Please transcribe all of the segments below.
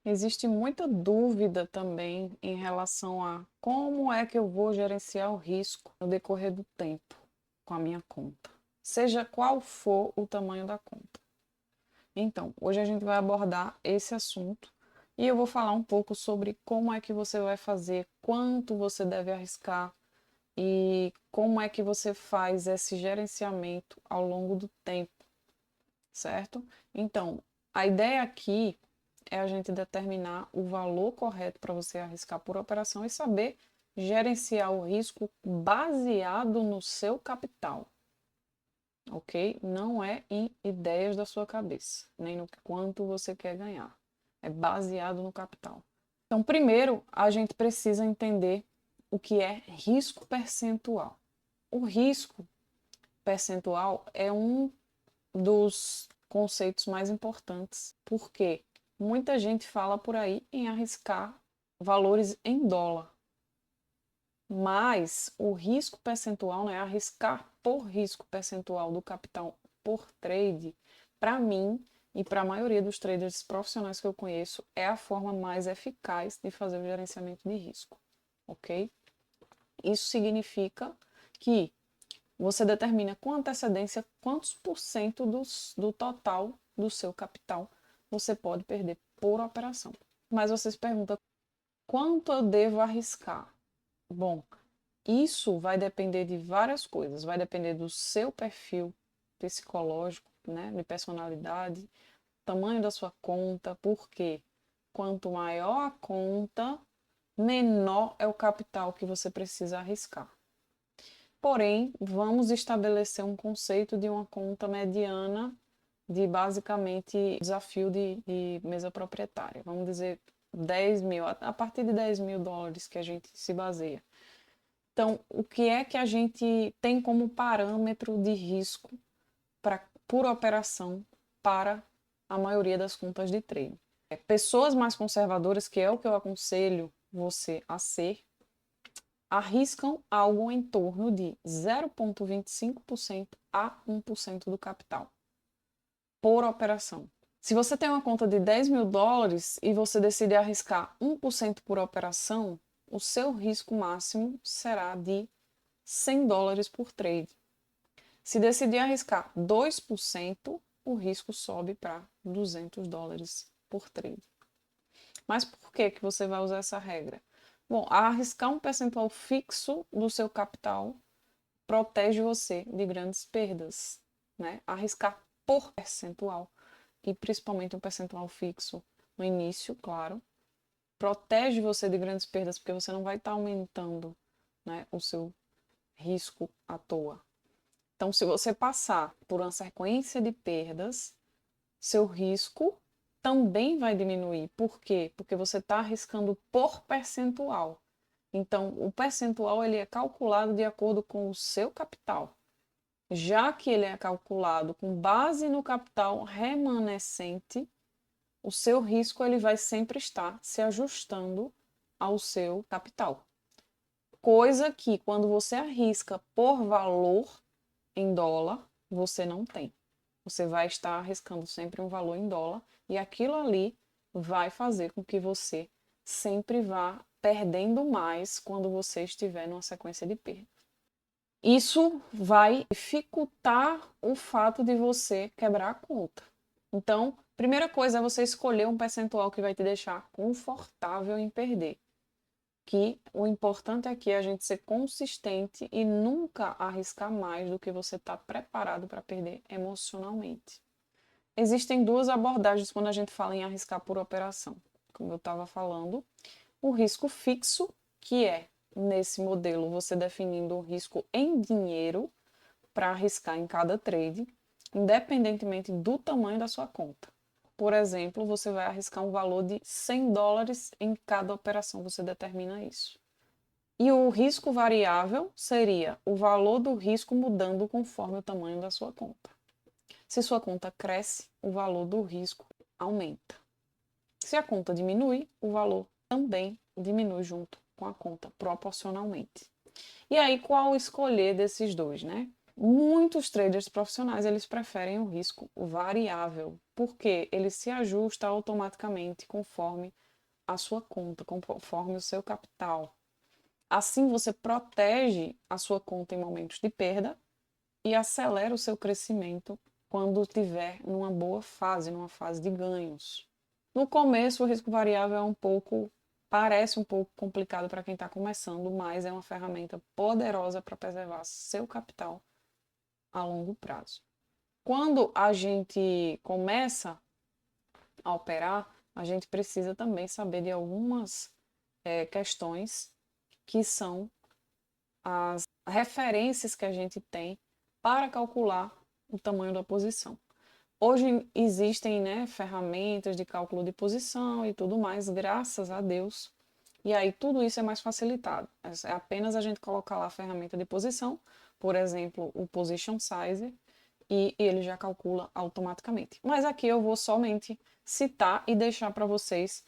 Existe muita dúvida também em relação a como é que eu vou gerenciar o risco no decorrer do tempo com a minha conta, seja qual for o tamanho da conta. Então, hoje a gente vai abordar esse assunto e eu vou falar um pouco sobre como é que você vai fazer, quanto você deve arriscar e como é que você faz esse gerenciamento ao longo do tempo, certo? Então, a ideia aqui é a gente determinar o valor correto para você arriscar por operação e saber gerenciar o risco baseado no seu capital, ok? Não é em ideias da sua cabeça, nem no quanto você quer ganhar. É baseado no capital. Então, primeiro, a gente precisa entender o que é risco percentual. O risco percentual é um dos conceitos mais importantes, porque muita gente fala por aí em arriscar valores em dólar, mas o risco percentual, né, arriscar por risco percentual do capital por trade, para mim e para a maioria dos traders profissionais que eu conheço, é a forma mais eficaz de fazer o gerenciamento de risco, ok? Isso significa que você determina com antecedência quantos por cento do total do seu capital você pode perder por operação. Mas você se pergunta, quanto eu devo arriscar? Bom, isso vai depender de várias coisas. Vai depender do seu perfil psicológico, né, de personalidade, tamanho da sua conta, porque quanto maior a conta, menor é o capital que você precisa arriscar. Porém, vamos estabelecer um conceito de uma conta mediana de basicamente desafio de mesa proprietária. Vamos dizer 10 mil, a partir de 10 mil dólares que a gente se baseia. Então, o que é que a gente tem como parâmetro de risco por operação para a maioria das contas de trade? Pessoas mais conservadoras, que é o que eu aconselho você a ser, arriscam algo em torno de 0,25% a 1% do capital por operação. Se você tem uma conta de 10 mil dólares e você decide arriscar 1% por operação, o seu risco máximo será de 100 dólares por trade. Se decidir arriscar 2%, o risco sobe para 200 dólares por trade. Mas por que que você vai usar essa regra? Bom, arriscar um percentual fixo do seu capital protege você de grandes perdas, né? Arriscar por percentual, e principalmente um percentual fixo no início, claro, protege você de grandes perdas, porque você não vai estar aumentando, né, o seu risco à toa. Então, se você passar por uma sequência de perdas, seu risco também vai diminuir. Por quê? Porque você está arriscando por percentual. Então, o percentual ele é calculado de acordo com o seu capital. Já que ele é calculado com base no capital remanescente, o seu risco ele vai sempre estar se ajustando ao seu capital. Coisa que quando você arrisca por valor em dólar, você não tem. Você vai estar arriscando sempre um valor em dólar e aquilo ali vai fazer com que você sempre vá perdendo mais quando você estiver numa sequência de perda. Isso vai dificultar o fato de você quebrar a conta. Então, primeira coisa é você escolher um percentual que vai te deixar confortável em perder. Que o importante aqui é a gente ser consistente e nunca arriscar mais do que você está preparado para perder emocionalmente. Existem duas abordagens quando a gente fala em arriscar por operação. Como eu estava falando, o risco fixo, que é nesse modelo você definindo o risco em dinheiro para arriscar em cada trade, independentemente do tamanho da sua conta. Por exemplo, você vai arriscar um valor de 100 dólares em cada operação, você determina isso. E o risco variável seria o valor do risco mudando conforme o tamanho da sua conta. Se sua conta cresce, o valor do risco aumenta. Se a conta diminui, o valor também diminui junto com a conta, proporcionalmente. E aí, qual escolher desses dois, né? Muitos traders profissionais, eles preferem o risco variável, porque ele se ajusta automaticamente conforme a sua conta, conforme o seu capital. Assim, você protege a sua conta em momentos de perda e acelera o seu crescimento quando estiver numa boa fase, numa fase de ganhos. No começo, o risco variável parece um pouco complicado para quem está começando, mas é uma ferramenta poderosa para preservar seu capital a longo prazo. Quando a gente começa a operar, a gente precisa também saber de algumas questões que são as referências que a gente tem para calcular o tamanho da posição. Hoje existem, né, ferramentas de cálculo de posição e tudo mais, graças a Deus. E aí tudo isso é mais facilitado. É apenas a gente colocar lá a ferramenta de posição, por exemplo, o Position Sizer, e ele já calcula automaticamente. Mas aqui eu vou somente citar e deixar para vocês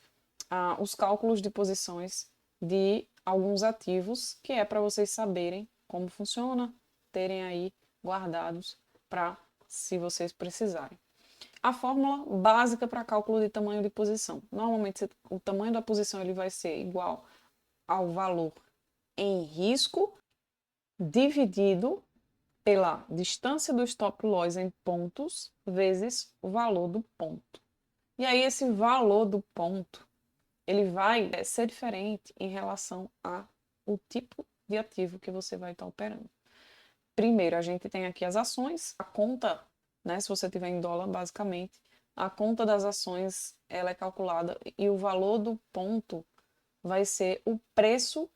os cálculos de posições de alguns ativos, que é para vocês saberem como funciona, terem aí guardados para se vocês precisarem. A fórmula básica para cálculo de tamanho de posição. Normalmente o tamanho da posição ele vai ser igual ao valor em risco dividido pela distância do stop loss em pontos vezes o valor do ponto. E aí esse valor do ponto ele vai ser diferente em relação ao tipo de ativo que você vai estar operando. Primeiro, a gente tem aqui as ações, a conta, né, se você tiver em dólar, basicamente, a conta das ações, ela é calculada e o valor do ponto vai ser o preço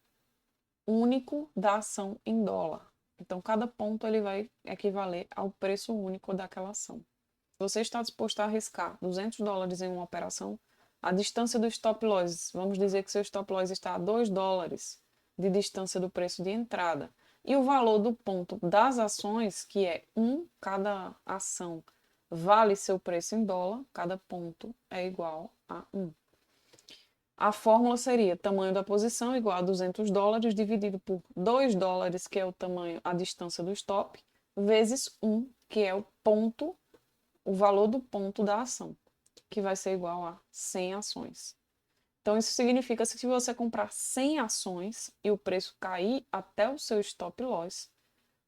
único da ação em dólar. Então, cada ponto ele vai equivaler ao preço único daquela ação. Se você está disposto a arriscar $200 em uma operação, a distância do stop loss, vamos dizer que seu stop loss está a $2 de distância do preço de entrada. E o valor do ponto das ações, que é cada ação vale seu preço em dólar, cada ponto é igual a 1. A fórmula seria tamanho da posição igual a $200 dividido por $2, que é o tamanho, a distância do stop, vezes 1, que é o ponto, o valor do ponto da ação, que vai ser igual a 100 ações. Então, isso significa que se você comprar 100 ações e o preço cair até o seu stop loss,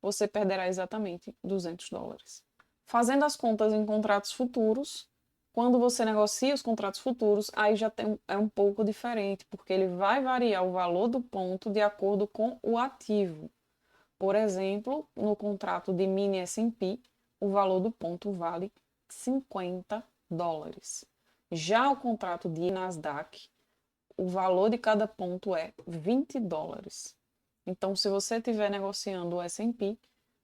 você perderá exatamente $200. Fazendo as contas em contratos futuros, quando você negocia os contratos futuros, aí já é um pouco diferente, porque ele vai variar o valor do ponto de acordo com o ativo. Por exemplo, no contrato de mini S&P, o valor do ponto vale $50. Já o contrato de Nasdaq, o valor de cada ponto é $20. Então, se você estiver negociando o S&P,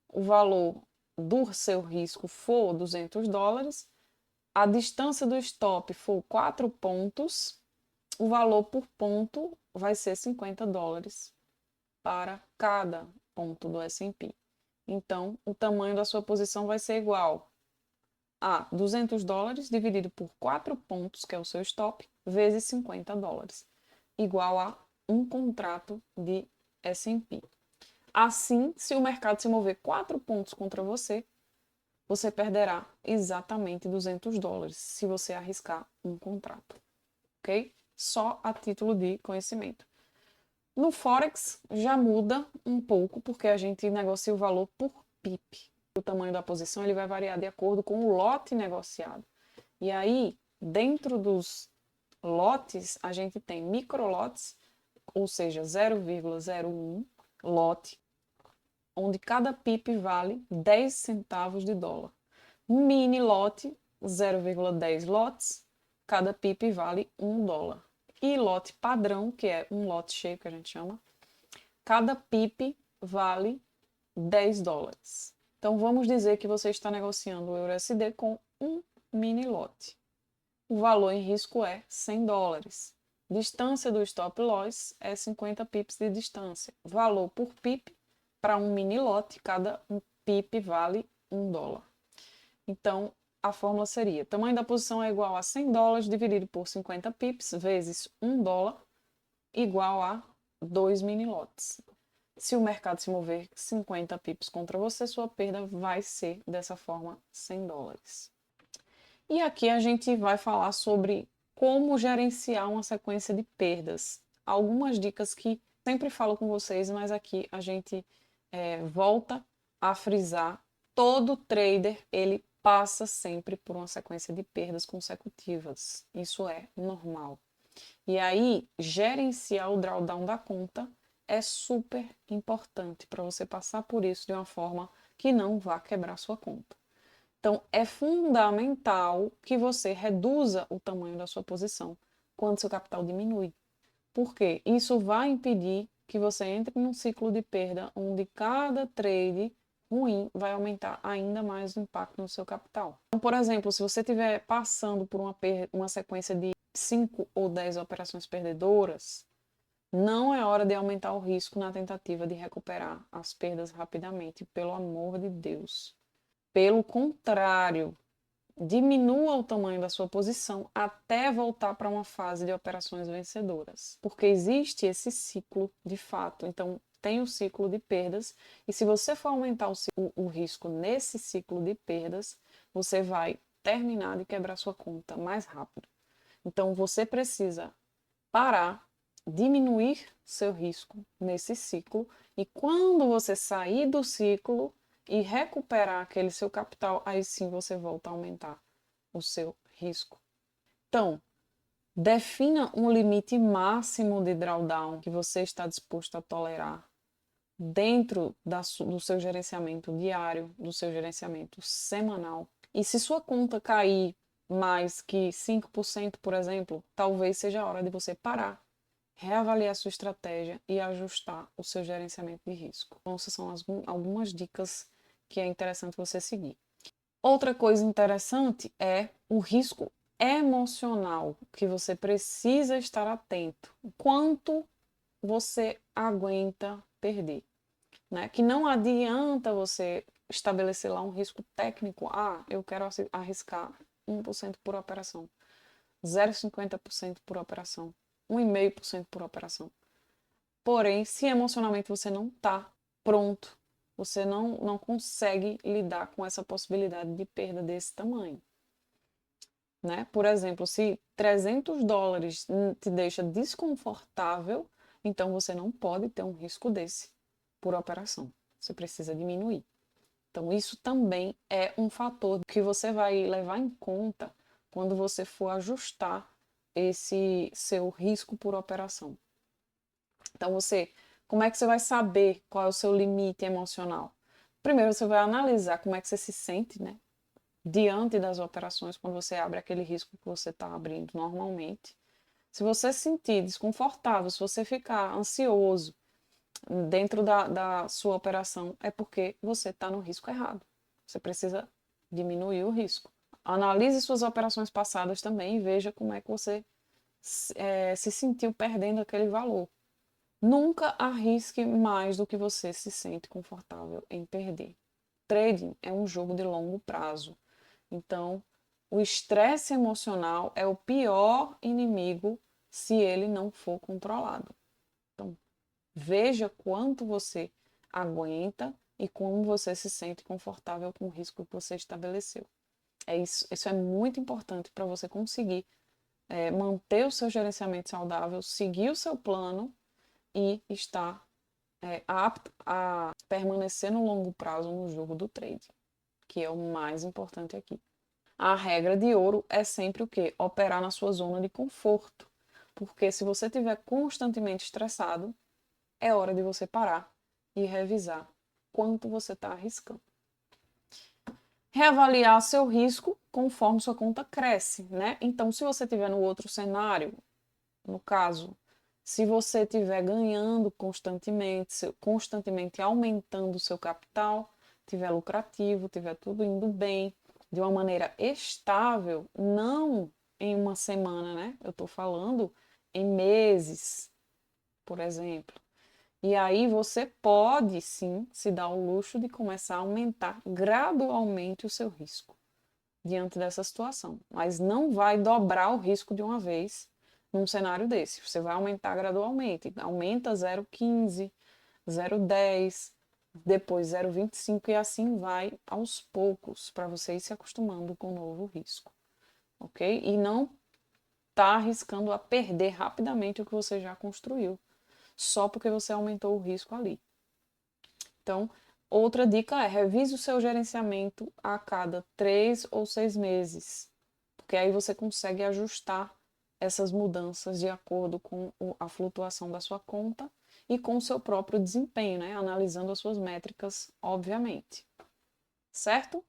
o valor do seu risco for $200, a distância do stop for 4 pontos, o valor por ponto vai ser $50 para cada ponto do S&P. Então, o tamanho da sua posição vai ser igual a $200 dividido por 4 pontos, que é o seu stop, vezes $50, igual a um contrato de S&P. Assim, se o mercado se mover 4 pontos contra você, você perderá exatamente $200 se você arriscar um contrato, ok? Só a título de conhecimento. No Forex já muda um pouco, porque a gente negocia o valor por PIP. O tamanho da posição ele vai variar de acordo com o lote negociado. E aí, dentro dos lotes, a gente tem microlotes, ou seja, 0,01 lote, onde cada PIP vale 10 centavos de dólar. Mini lote, 0,10 lotes, cada PIP vale $1. E lote padrão, que é um lote cheio que a gente chama, cada PIP vale $10. Então vamos dizer que você está negociando o EURUSD com um mini lote. O valor em risco é $100. Distância do stop loss é 50 pips de distância. Valor por pip para um mini lote, cada pip vale $1. Então, a fórmula seria: tamanho da posição é igual a $100 dividido por 50 pips vezes $1 igual a 2 mini lotes. Se o mercado se mover 50 pips contra você, sua perda vai ser dessa forma $100. E aqui a gente vai falar sobre como gerenciar uma sequência de perdas. Algumas dicas que sempre falo com vocês, mas aqui a gente volta a frisar. Todo trader, ele passa sempre por uma sequência de perdas consecutivas. Isso é normal. E aí, gerenciar o drawdown da conta é super importante para você passar por isso de uma forma que não vá quebrar sua conta. Então, é fundamental que você reduza o tamanho da sua posição quando seu capital diminui. Por quê? Isso vai impedir que você entre num ciclo de perda onde cada trade ruim vai aumentar ainda mais o impacto no seu capital. Então, por exemplo, se você estiver passando por uma sequência de 5 ou 10 operações perdedoras, não é hora de aumentar o risco na tentativa de recuperar as perdas rapidamente, pelo amor de Deus. Pelo contrário, diminua o tamanho da sua posição até voltar para uma fase de operações vencedoras. Porque existe esse ciclo de fato. Então, tem o ciclo de perdas, e se você for aumentar o risco nesse ciclo de perdas, você vai terminar de quebrar sua conta mais rápido. Então, você precisa parar, diminuir seu risco nesse ciclo, e quando você sair do ciclo e recuperar aquele seu capital, aí sim você volta a aumentar o seu risco. Então, defina um limite máximo de drawdown que você está disposto a tolerar dentro do seu gerenciamento diário, do seu gerenciamento semanal. E se sua conta cair mais que 5%, por exemplo, talvez seja a hora de você parar, reavaliar sua estratégia e ajustar o seu gerenciamento de risco. Então, essas são algumas dicas que é interessante você seguir. Outra coisa interessante é o risco emocional, que você precisa estar atento. Quanto você aguenta perder, né? Que não adianta você estabelecer lá um risco técnico. Ah, eu quero arriscar 1% por operação, 0,50% por operação, 1,5% por operação. Porém, se emocionalmente você não está pronto, você não consegue lidar com essa possibilidade de perda desse tamanho, né? Por exemplo, se $300 te deixa desconfortável, então você não pode ter um risco desse por operação. Você precisa diminuir. Então, isso também é um fator que você vai levar em conta quando você for ajustar esse seu risco por operação. Então, como é que você vai saber qual é o seu limite emocional? Primeiro, você vai analisar como é que você se sente, né? Diante das operações, quando você abre aquele risco que você está abrindo normalmente. Se você se sentir desconfortável, se você ficar ansioso dentro da sua operação, é porque você está no risco errado. Você precisa diminuir o risco. Analise suas operações passadas também e veja como é que você se sentiu perdendo aquele valor. Nunca arrisque mais do que você se sente confortável em perder. Trading é um jogo de longo prazo. Então, o estresse emocional é o pior inimigo se ele não for controlado. Então, veja quanto você aguenta e como você se sente confortável com o risco que você estabeleceu. Isso é muito importante para você conseguir manter o seu gerenciamento saudável, seguir o seu plano e estar apto a permanecer no longo prazo no jogo do trade, que é o mais importante aqui. A regra de ouro é sempre o quê? Operar na sua zona de conforto. Porque se você estiver constantemente estressado, é hora de você parar e revisar quanto você está arriscando. Reavaliar seu risco conforme sua conta cresce, né? Então, se você estiver no outro cenário, no caso, se você estiver ganhando constantemente aumentando o seu capital, estiver lucrativo, estiver tudo indo bem, de uma maneira estável, não em uma semana, né? Eu estou falando em meses, por exemplo. E aí você pode sim se dar o luxo de começar a aumentar gradualmente o seu risco diante dessa situação, mas não vai dobrar o risco de uma vez num cenário desse. Você vai aumentar gradualmente, aumenta 0,15, 0,10, depois 0,25 e assim vai aos poucos para você ir se acostumando com o novo risco, ok? E não tá arriscando a perder rapidamente o que você já construiu, só porque você aumentou o risco ali. Então, outra dica é revise o seu gerenciamento a cada 3 ou 6 meses, porque aí você consegue ajustar essas mudanças de acordo com a flutuação da sua conta e com o seu próprio desempenho, né? Analisando as suas métricas, obviamente. Certo?